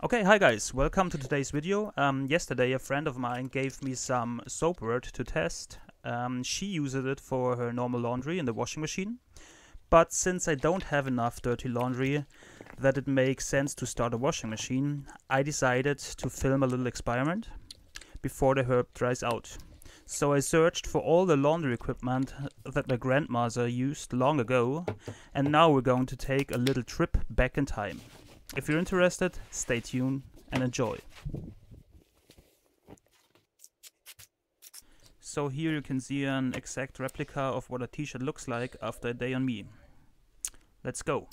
Okay, hi guys, welcome to today's video. Yesterday a friend of mine gave me some Soapworth to test. She uses it for her normal laundry in the washing machine. But since I don't have enough dirty laundry that it makes sense to start a washing machine, I decided to film a little experiment before the herb dries out. So I searched for all the laundry equipment that my grandmother used long ago, and now we're going to take a little trip back in time. If you're interested, stay tuned and enjoy. So here you can see an exact replica of what a t-shirt looks like after a day on me. Let's go.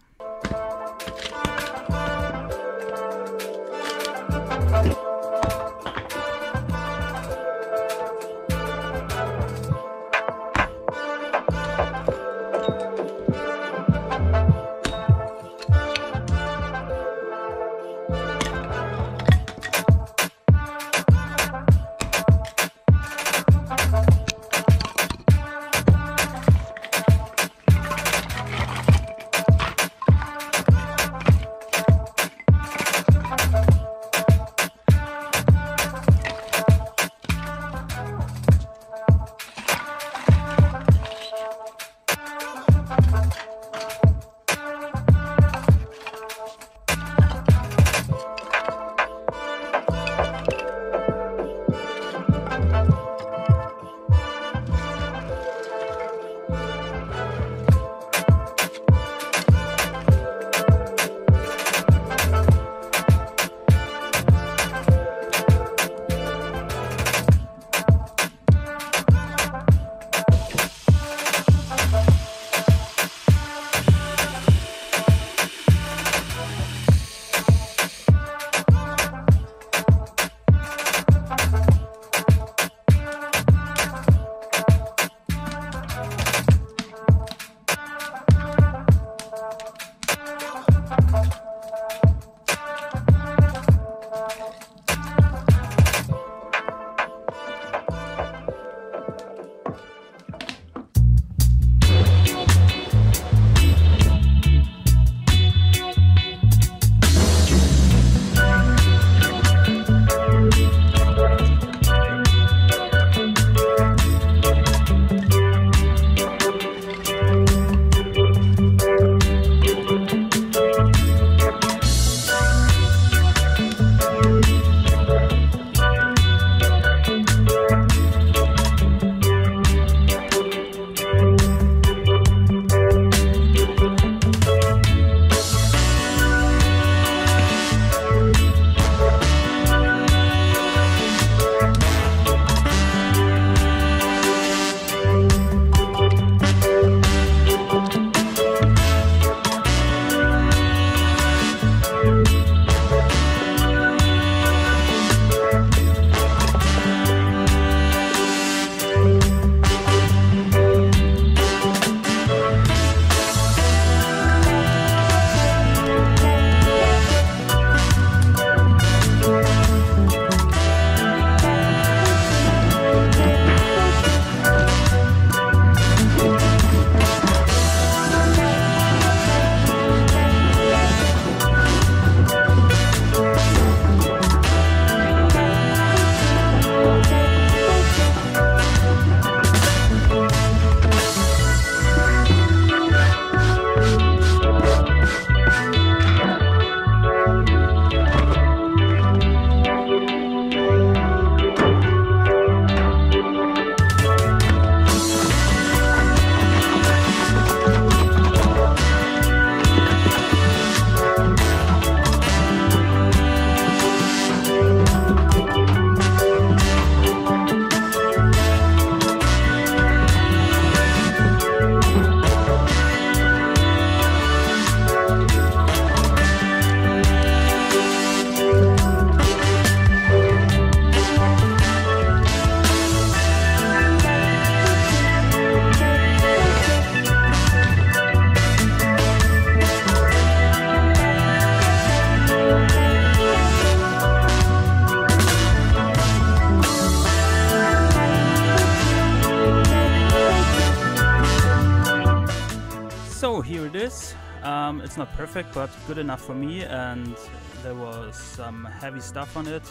It's not perfect, but good enough for me, and there was some heavy stuff on it.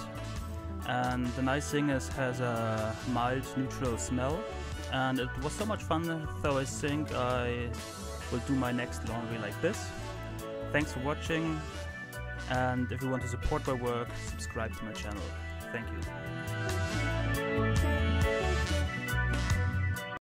And the nice thing is, it has a mild, neutral smell, and it was so much fun, so I think I will do my next laundry like this. Thanks for watching, and if you want to support my work, subscribe to my channel. Thank you.